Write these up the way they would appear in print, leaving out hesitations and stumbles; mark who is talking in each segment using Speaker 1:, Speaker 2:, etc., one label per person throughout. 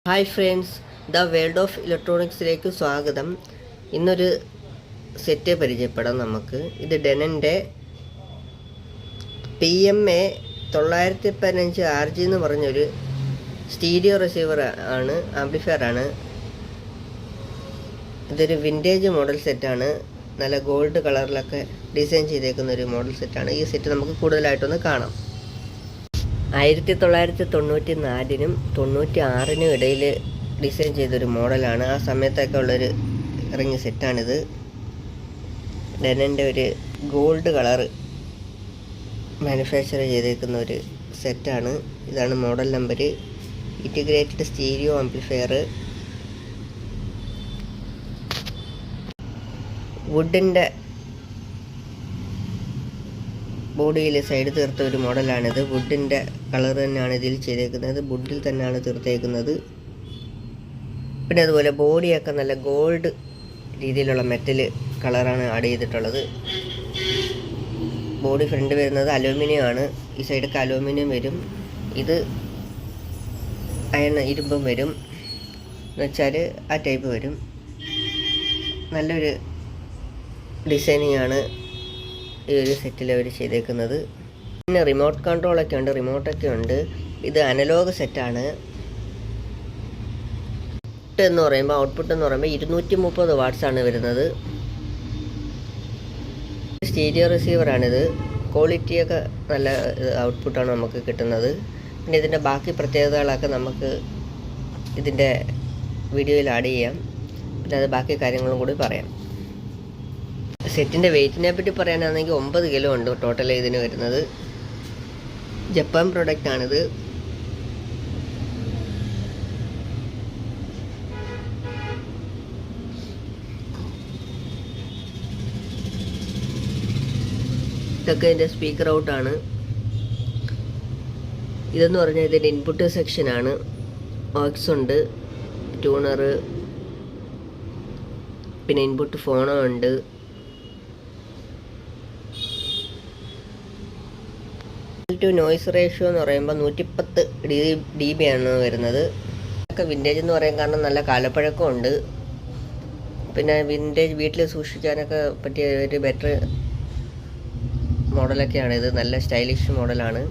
Speaker 1: Hi friends, the world of ഇലക്ട്രോണിക്സിലേക്ക് സ്വാഗതം. ഇന്നൊരു സെറ്റ് പരിചയപ്പെടാം നമുക്ക്. ഇത് ഡെനൻ്റെ PMA 915 RG എന്ന് പറഞ്ഞൊരു സ്റ്റീരിയോ റിസീവർ ആണ്, ആംപ്ലിഫയർ ആണ്. ഇതൊരു വിൻറ്റേജ് മോഡൽ സെറ്റാണ്. നല്ല ഗോൾഡ് കളറിലൊക്കെ ഡിസൈൻ ചെയ്തേക്കുന്ന ഒരു മോഡൽ സെറ്റാണ്. ഈ സെറ്റ് നമുക്ക് കൂടുതലായിട്ടൊന്ന് കാണാം. 1994-നും 96-നും ഇടയിൽ ഡിസൈൻ ചെയ്തൊരു മോഡലാണ്. ആ സമയത്തൊക്കെ ഉള്ളൊരു ഇറങ്ങിയ സെറ്റാണിത്. ഡെനൻ്റെ ഒരു ഗോൾഡ് കളറ് മാനുഫാക്ചർ ചെയ്തേക്കുന്ന ഒരു സെറ്റാണ്. ഇതാണ് model number. Integrated stereo amplifier. വുഡിൻ്റെ ബോഡിയിൽ സൈഡ് തീർത്ത ഒരു മോഡലാണിത്. വുഡിൻ്റെ കളർ തന്നെയാണ് ഇതിൽ ചെയ്തേക്കുന്നത്. വുഡിൽ തന്നെയാണ് തീർത്തേക്കുന്നത്. പിന്നെ അതുപോലെ ബോഡിയൊക്കെ നല്ല ഗോൾഡ് രീതിയിലുള്ള മെറ്റൽ കളറാണ് ആഡ് ചെയ്തിട്ടുള്ളത്. ബോഡി ഫ്രണ്ട് വരുന്നത് അലൂമിനിയം ആണ്. ഈ സൈഡൊക്കെ അലൂമിനിയം വരും. ഇത് അയൺ ഇരുമ്പും വരും എന്ന് വെച്ചാൽ ആ ടൈപ്പ് വരും. നല്ലൊരു ഡിസൈനിങ് ആണ് ഈ ഒരു സെറ്റിൽ അവർ ചെയ്തേക്കുന്നത്. പിന്നെ റിമോട്ട് കൺട്രോളൊക്കെ ഉണ്ട്, റിമോട്ടൊക്കെ ഉണ്ട്. ഇത് അനലോഗ് സെറ്റാണ്. എന്ന് പറയുമ്പോൾ ഔട്ട്പുട്ട് എന്ന് പറയുമ്പോൾ 230 വാട്ട്സാണ് വരുന്നത്. സ്റ്റീരിയോ റിസീവറാണിത്. ക്വാളിറ്റിയൊക്കെ നല്ല ഔട്ട്പുട്ടാണ് നമുക്ക് കിട്ടുന്നത്. പിന്നെ ഇതിൻ്റെ ബാക്കി പ്രത്യേകതകളൊക്കെ നമുക്ക് ഇതിൻ്റെ വീഡിയോയിൽ ആഡ് ചെയ്യാം. പിന്നെ അത് ബാക്കി കാര്യങ്ങളും കൂടി പറയാം. സെറ്റിൻ്റെ വെയ്റ്റിനെ പറ്റി പറയാനാണെങ്കിൽ 9 കിലോ ഉണ്ട് ടോട്ടൽ ഇതിന് വരുന്നത്. ജപ്പാൻ പ്രൊഡക്റ്റാണിത്. ഇതൊക്കെ ഇതിൻ്റെ സ്പീക്കർ ഔട്ടാണ്. ഇതെന്ന് പറഞ്ഞാൽ ഇതിൻ്റെ ഇൻപുട്ട് സെക്ഷനാണ്. ഓക്സ് ഉണ്ട്, ട്യൂണർ, പിന്നെ ഇൻപുട്ട് ഫോണോ ഉണ്ട്. ടു നോയ്സ് റേഷ്യോ എന്ന് പറയുമ്പോൾ 110 dB ആണ് വരുന്നത്. ഒക്കെ വിൻറ്റേജ് എന്ന് പറയാൻ കാരണം നല്ല കാലപ്പഴക്കം ഉണ്ട്. പിന്നെ വിൻറ്റേജ് വീട്ടിൽ സൂക്ഷിക്കാനൊക്കെ പറ്റിയ ഒരു ബെറ്റർ മോഡലൊക്കെയാണ് ഇത്. നല്ല സ്റ്റൈലിഷ് മോഡലാണ്.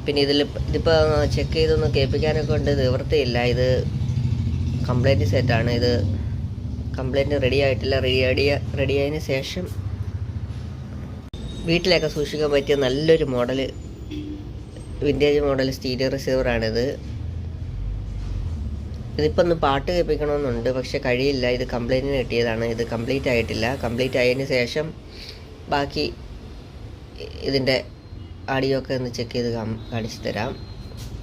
Speaker 1: പിന്നെ ഇതിപ്പോൾ ചെക്ക് ചെയ്തൊന്ന് കേൾപ്പിക്കാനൊക്കെ ഉണ്ട്. നിവൃത്തിയില്ല. ഇത് കംപ്ലൈൻറ്റ് സെറ്റാണ്. ഇത് കംപ്ലൈൻറ്റ് റെഡി ആയിട്ടില്ല. റെഡി ആയതിന് ശേഷം വീട്ടിലൊക്കെ സൂക്ഷിക്കാൻ പറ്റിയ നല്ലൊരു മോഡൽ വിൻറ്റേജ് മോഡൽ സ്റ്റീരിയോ റിസീവറാണിത്. ഇതിപ്പോൾ ഒന്ന് പാട്ട് കേൾപ്പിക്കണമെന്നുണ്ട്, പക്ഷെ കഴിയില്ല. ഇത് കംപ്ലൈൻറ്റിന് കിട്ടിയതാണ്. ഇത് കംപ്ലീറ്റ് ആയിട്ടില്ല. കംപ്ലീറ്റ് ആയതിന് ശേഷം ബാക്കി ഇതിൻ്റെ ആഡിയോ ഒക്കെ ഒന്ന് ചെക്ക് ചെയ്ത് കാണിച്ചു തരാം.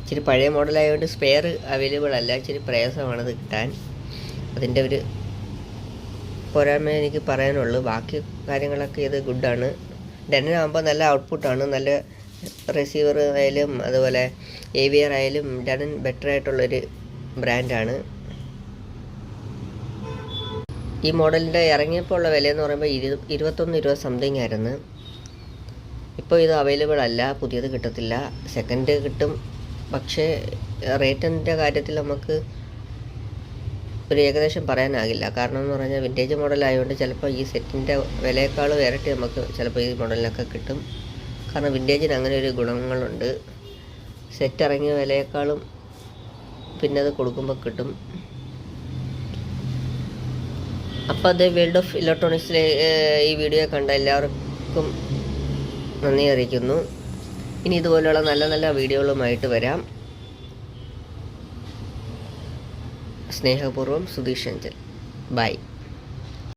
Speaker 1: ഇച്ചിരി പഴയ മോഡലായതുകൊണ്ട് സ്പെയർ അവൈലബിൾ അല്ല. ഇച്ചിരി പ്രയാസമാണിത് കിട്ടാൻ. അതിൻ്റെ ഒരു പോരായ്മ എനിക്ക് പറയാനുള്ളൂ. ബാക്കി കാര്യങ്ങളൊക്കെ ഇത് ഗുഡാണ്. ഡെനനാകുമ്പോൾ നല്ല ഔട്ട്പുട്ടാണ്. നല്ല റിസീവർ ആയാലും അതുപോലെ AVR ആയാലും ഡെനൻ ബെറ്റർ ആയിട്ടുള്ളൊരു ബ്രാൻഡാണ്. ഈ മോഡലിൻ്റെ ഇറങ്ങിയപ്പോൾ ഉള്ള വിലയെന്ന് പറയുമ്പോൾ 21-20 സംതിങ് ആയിരുന്നു. ഇപ്പോൾ ഇത് അവൈലബിൾ അല്ല. പുതിയത് കിട്ടത്തില്ല. സെക്കൻഡ് കിട്ടും. പക്ഷേ റേറ്റിൻ്റെ കാര്യത്തിൽ നമുക്ക് ഒരു ഏകദേശം പറയാനാകില്ല. കാരണം എന്ന് പറഞ്ഞാൽ വിൻറ്റേജ് മോഡലായതുകൊണ്ട് ചിലപ്പോൾ ഈ സെറ്റിൻ്റെ വിലയേക്കാളും ഇരട്ടി നമുക്ക് ചിലപ്പോൾ ഈ മോഡലിനൊക്കെ കിട്ടും. കാരണം വിൻറ്റേജിന് അങ്ങനെ ഒരു ഗുണങ്ങളുണ്ട്. സെറ്റ് ഇറങ്ങിയ വിലയേക്കാളും പിന്നെ അത് കൊടുക്കുമ്പോൾ കിട്ടും. അപ്പോൾ അത് വേൾഡ് ഓഫ് ഇലക്ട്രോണിക്സിലെ ഈ വീഡിയോ കണ്ട എല്ലാവർക്കും നന്ദി അറിയിക്കുന്നു. ഇനി ഇതുപോലെയുള്ള നല്ല നല്ല വീഡിയോകളുമായിട്ട് വരാം. സ്നേഹപൂർവ്വം സുധീഷ് അഞ്ചൽ. ബൈ.